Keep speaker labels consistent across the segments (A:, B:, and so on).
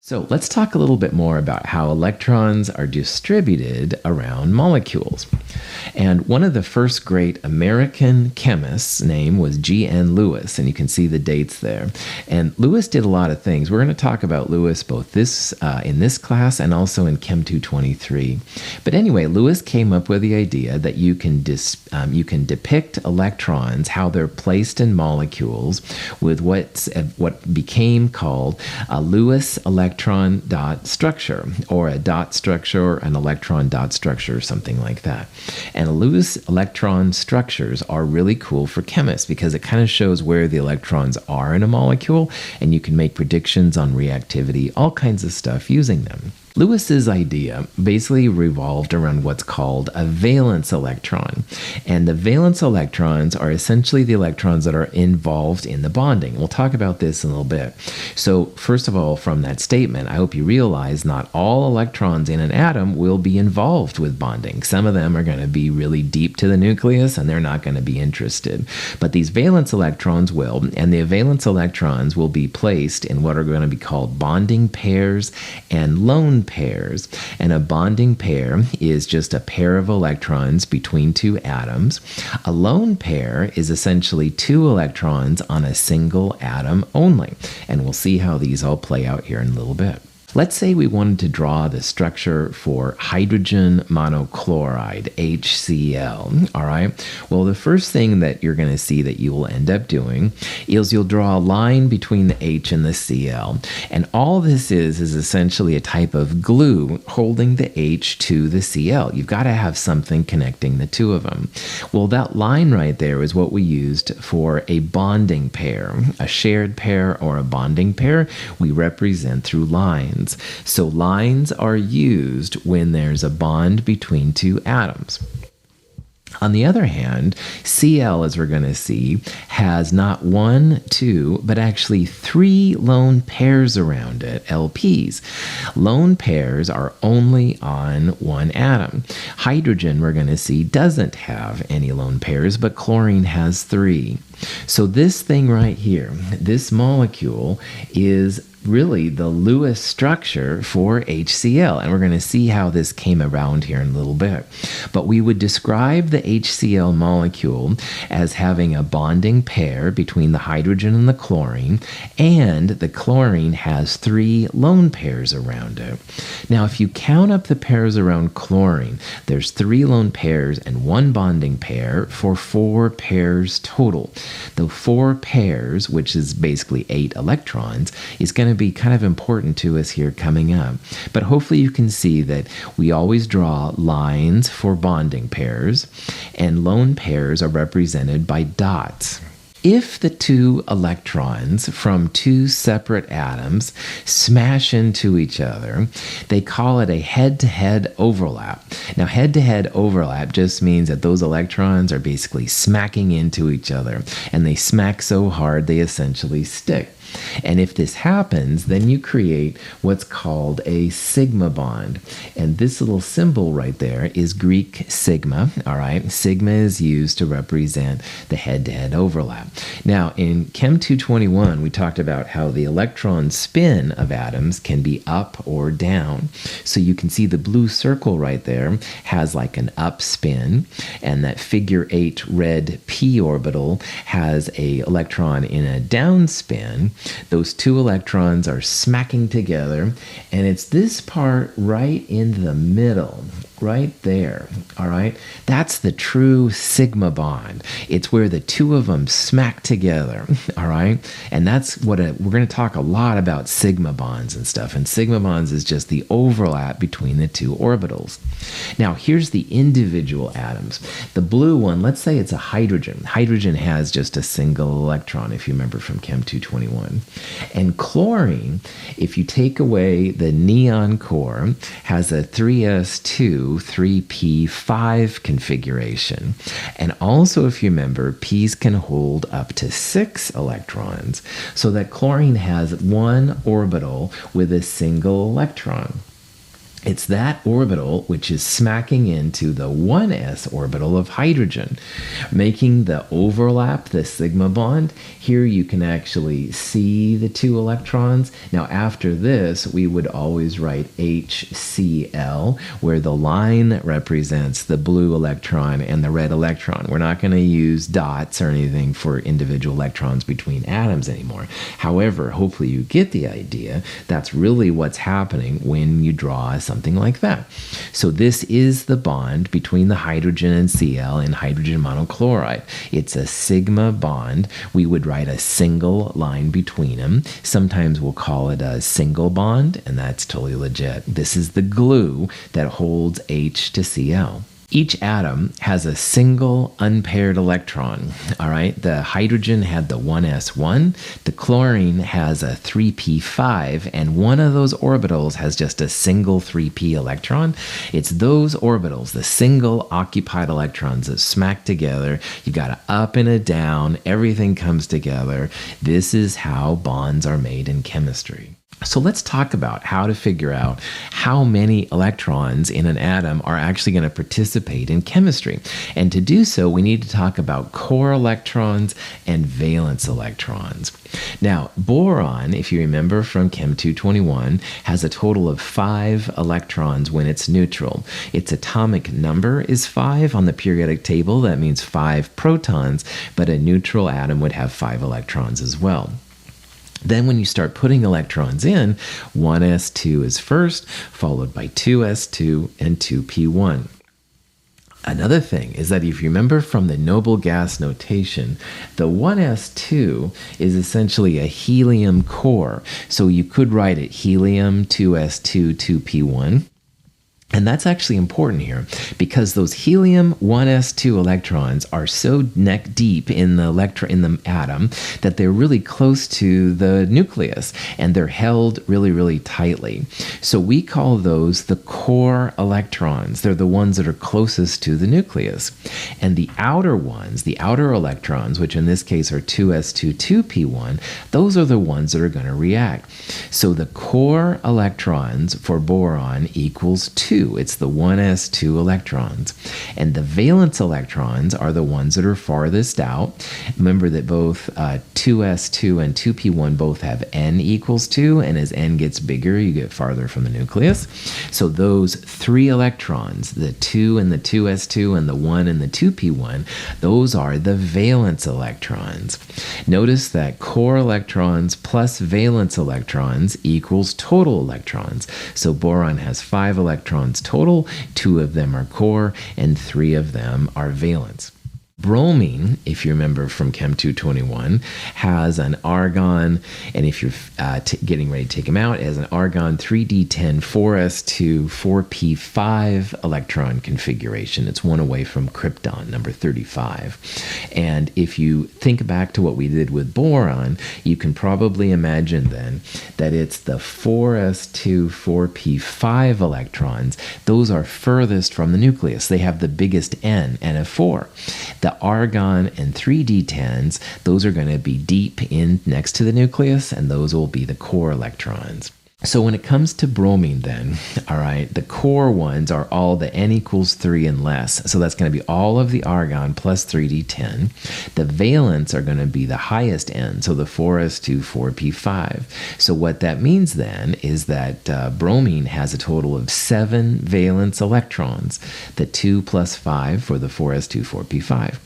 A: So let's talk a little bit more about how electrons are distributed around molecules. And one of the first great American chemists' name was G.N. Lewis, and you can see the dates there. And Lewis did a lot of things. We're going to talk about Lewis both in this class and also in Chem 223. But anyway, Lewis came up with the idea that you can depict electrons, how they're placed in molecules, with what became called a Lewis electron dot structure, or a dot structure, an electron dot structure, something like that. And Lewis electron structures are really cool for chemists because it kind of shows where the electrons are in a molecule, and you can make predictions on reactivity, all kinds of stuff using them. Lewis's idea basically revolved around what's called a valence electron. And the valence electrons are essentially the electrons that are involved in the bonding. We'll talk about this in a little bit. So first of all, from that statement, I hope you realize not all electrons in an atom will be involved with bonding. Some of them are going to be really deep to the nucleus and they're not going to be interested. But these valence electrons will, and the valence electrons will be placed in what are going to be called bonding pairs and lone pairs. And a bonding pair is just a pair of electrons between two atoms. A lone pair is essentially two electrons on a single atom only. And we'll see how these all play out here in a little bit. Let's say we wanted to draw the structure for hydrogen monochloride, HCl, all right? Well, the first thing that you're going to see that you will end up doing is you'll draw a line between the H and the Cl. And all this is essentially a type of glue holding the H to the Cl. You've got to have something connecting the two of them. Well, that line right there is what we used for a bonding pair, a shared pair or a bonding pair we represent through lines. So lines are used when there's a bond between two atoms. On the other hand, Cl, as we're going to see, has not one, two, but actually three lone pairs around it, LPs. Lone pairs are only on one atom. Hydrogen, we're going to see, doesn't have any lone pairs, but chlorine has three. So this thing right here, this molecule, is really the Lewis structure for HCl. And we're going to see how this came around here in a little bit. But we would describe the HCl molecule as having a bonding pair between the hydrogen and the chlorine, and the chlorine has three lone pairs around it. Now, if you count up the pairs around chlorine, there's three lone pairs and one bonding pair for four pairs total. The four pairs, which is basically 8 electrons, is going to be kind of important to us here coming up. But hopefully you can see that we always draw lines for bonding pairs, and lone pairs are represented by dots. If the two electrons from two separate atoms smash into each other, they call it a head-to-head overlap. Now, head-to-head overlap just means that those electrons are basically smacking into each other, and they smack so hard they essentially stick. And if this happens, then you create what's called a sigma bond. And this little symbol right there is Greek sigma, all right? Sigma is used to represent the head-to-head overlap. Now, in Chem 221, we talked about how the electron spin of atoms can be up or down. So you can see the blue circle right there has like an up spin, and that figure 8 red p orbital has an electron in a down spin. Those two electrons are smacking together, and it's this part right in the middle, right there, all right? That's the true sigma bond. It's where the two of them smack together, all right? And that's what we're going to talk a lot about sigma bonds and stuff, and sigma bonds is just the overlap between the two orbitals. Now, here's the individual atoms. The blue one, let's say it's a hydrogen. Hydrogen has just a single electron, if you remember from Chem 221. And chlorine, if you take away the neon core, has a 3s2, 3p5 configuration. And also, if you remember, P's can hold up to 6 electrons, so that chlorine has one orbital with a single electron. It's that orbital which is smacking into the 1s orbital of hydrogen, making the overlap, the sigma bond. Here you can actually see the two electrons. Now after this, we would always write HCl, where the line represents the blue electron and the red electron. We're not going to use dots or anything for individual electrons between atoms anymore. However, hopefully you get the idea. That's really what's happening when you draw something like that. So this is the bond between the hydrogen and Cl in hydrogen monochloride. It's a sigma bond. We would write a single line between them. Sometimes we'll call it a single bond, and that's totally legit. This is the glue that holds H to Cl. Each atom has a single unpaired electron, all right? The hydrogen had the 1s1, the chlorine has a 3p5, and one of those orbitals has just a single 3p electron. It's those orbitals, the single occupied electrons that smack together. You've got an up and a down, everything comes together. This is how bonds are made in chemistry. So let's talk about how to figure out how many electrons in an atom are actually going to participate in chemistry. And to do so, we need to talk about core electrons and valence electrons. Now, boron, if you remember from Chem 221, has a total of 5 electrons when it's neutral. Its atomic number is 5 on the periodic table. That means 5 protons, but a neutral atom would have 5 electrons as well. Then when you start putting electrons in, 1s2 is first, followed by 2s2 and 2p1. Another thing is that if you remember from the noble gas notation, the 1s2 is essentially a helium core. So you could write it helium 2s2 2p1. And that's actually important here because those helium 1s2 electrons are so neck deep in the atom that they're really close to the nucleus and they're held really, really tightly. So we call those the core electrons. They're the ones that are closest to the nucleus. And the outer ones, the outer electrons, which in this case are 2s2 2p1, those are the ones that are going to react. So the core electrons for boron equals 2. It's the 1s2 electrons. And the valence electrons are the ones that are farthest out. Remember that both 2s2 and 2p1 both have n equals 2, and as n gets bigger, you get farther from the nucleus. So those 3 electrons, the 2 and the 2s2 and the 1 and the 2p1, those are the valence electrons. Notice that core electrons plus valence electrons equals total electrons. So boron has 5 electrons total, 2 of them are core, and 3 of them are valence. Bromine, if you remember from Chem 221, has an argon, and if you're getting ready to take them out, it has an argon 3d10 4s2 4p5 electron configuration. It's one away from krypton, number 35. And if you think back to what we did with boron, you can probably imagine then that it's the 4s2 4p5 electrons. Those are furthest from the nucleus. They have the biggest N, N of 4. The argon and 3d10s, those are going to be deep in next to the nucleus, and those will be the core electrons. So when it comes to bromine then, all right, the core ones are all the n equals 3 and less. So that's going to be all of the argon plus 3d10. The valence are going to be the highest n, so the 4s2 4p5. So what that means then is that bromine has a total of 7 valence electrons, the 2 plus 5 for the 4s2 4p5.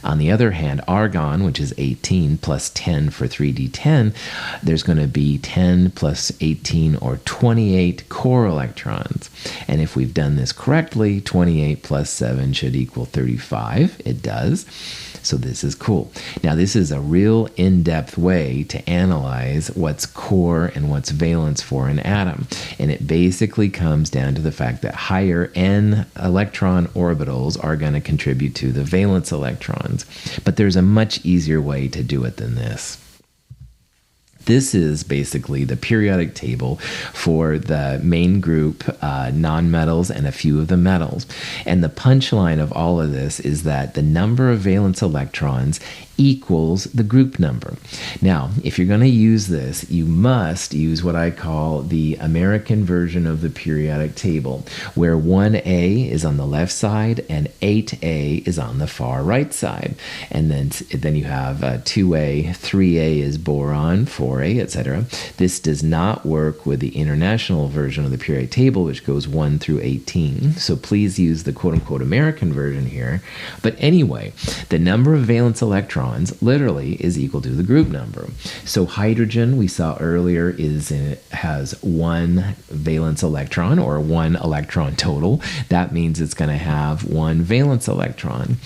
A: On the other hand, argon, which is 18 plus 10 for 3d10, there's going to be 10 plus 18 or 28 core electrons. And if we've done this correctly, 28 plus 7 should equal 35. It does. So this is cool. Now this is a real in-depth way to analyze what's core and what's valence for an atom. And it basically comes down to the fact that higher n electron orbitals are going to contribute to the valence electrons. But there's a much easier way to do it than this. This is basically the periodic table for the main group, nonmetals, and a few of the metals. And the punchline of all of this is that the number of valence electrons equals the group number. Now, if you're going to use this, you must use what I call the American version of the periodic table, where 1A is on the left side and 8A is on the far right side. And then you have 2A, 3A is boron, 4A, etc. This does not work with the international version of the periodic table, which goes 1 through 18. So please use the quote-unquote American version here. But anyway, the number of valence electrons literally is equal to the group number. So hydrogen, we saw earlier, has one valence electron, or one electron total. That means it's going to have one valence electron.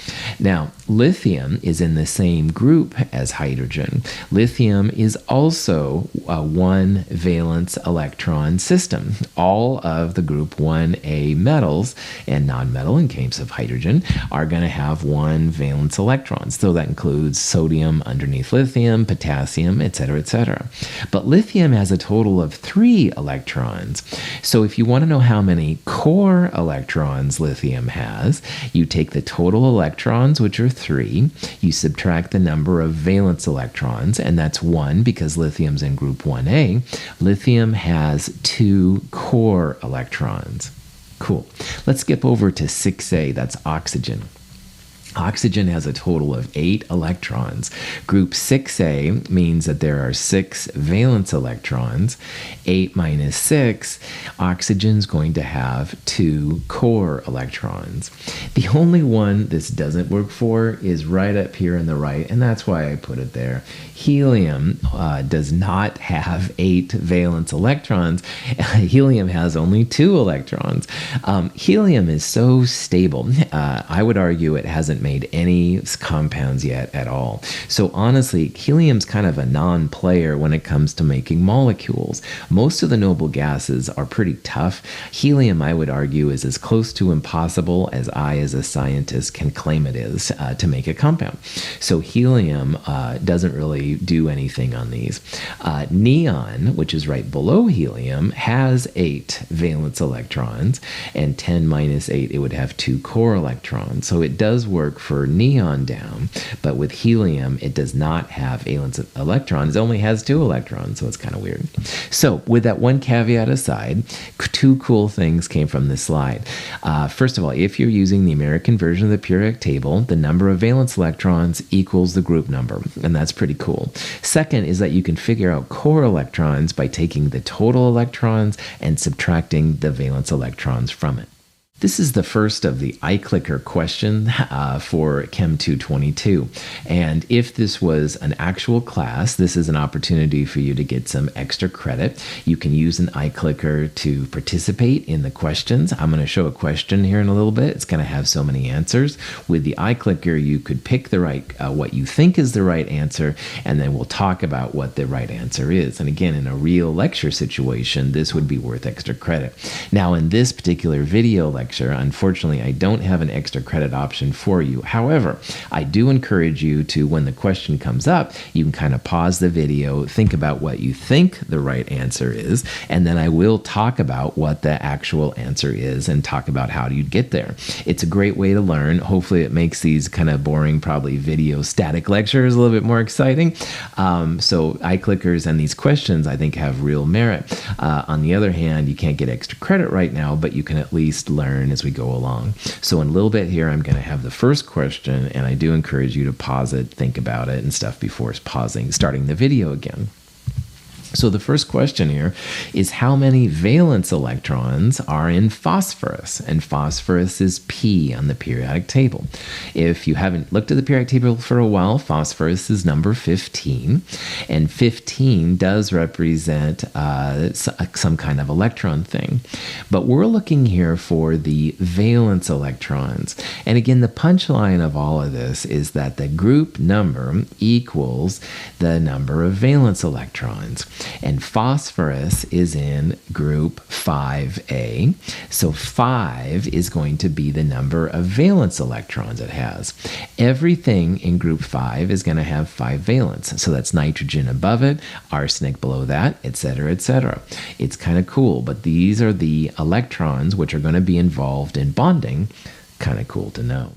A: Now, lithium is in the same group as hydrogen. Lithium is also a one valence electron system. All of the group 1A metals and nonmetal, in case of hydrogen, are going to have one valence electron. So that includes sodium underneath lithium, potassium, etc., etc. But lithium has a total of 3 electrons. So if you want to know how many core electrons lithium has, you take the total electrons, which are 3, you subtract the number of valence electrons, and that's 1 because lithium's in group 1A. Lithium has 2 core electrons. Cool. Let's skip over to 6A, that's oxygen. Oxygen has a total of 8 electrons. Group 6A means that there are 6 valence electrons. 8 minus 6, oxygen's going to have 2 core electrons. The only one this doesn't work for is right up here on the right, and that's why I put it there. Helium does not have 8 valence electrons. Helium has only 2 electrons. Helium is so stable. I would argue it hasn't made any compounds yet at all. So honestly, helium's kind of a non-player when it comes to making molecules. Most of the noble gases are pretty tough. Helium, I would argue, is as close to impossible as I, as a scientist, can claim it is to make a compound. So helium doesn't really do anything on these. Neon, which is right below helium, has 8 valence electrons, and 10 minus 8, it would have 2 core electrons. So it does work for neon down, but with helium, it does not have valence electrons. It only has 2 electrons, so it's kind of weird. So with that one caveat aside, 2 cool things came from this slide. First of all, if you're using the American version of the periodic table, the number of valence electrons equals the group number, and that's pretty cool. Second is that you can figure out core electrons by taking the total electrons and subtracting the valence electrons from it. This is the first of the iClicker question for Chem 222. And if this was an actual class, this is an opportunity for you to get some extra credit. You can use an iClicker to participate in the questions. I'm going to show a question here in a little bit. It's going to have so many answers. With the iClicker, you could pick the right, what you think is the right answer, and then we'll talk about what the right answer is. And again, in a real lecture situation, this would be worth extra credit. Now, in this particular video lecture, unfortunately, I don't have an extra credit option for you. However, I do encourage you to, when the question comes up, you can kind of pause the video, think about what you think the right answer is, and then I will talk about what the actual answer is and talk about how you get there. It's a great way to learn. Hopefully, it makes these kind of boring, probably video static lectures a little bit more exciting. So iClickers and these questions, I think, have real merit. On the other hand, you can't get extra credit right now, but you can at least learn as we go along. So in a little bit here, I'm going to have the first question, and I do encourage you to pause it, think about it and stuff before starting the video again. So the first question here is, how many valence electrons are in phosphorus? And phosphorus is P on the periodic table. If you haven't looked at the periodic table for a while, phosphorus is number 15. And 15 does represent some kind of electron thing. But we're looking here for the valence electrons. And again, the punchline of all of this is that the group number equals the number of valence electrons. And phosphorus is in group 5A. So 5 is going to be the number of valence electrons it has. Everything in group 5 is going to have 5 valence. So that's nitrogen above it, arsenic below that, etc., etc. It's kind of cool, but these are the electrons which are going to be involved in bonding. Kind of cool to know.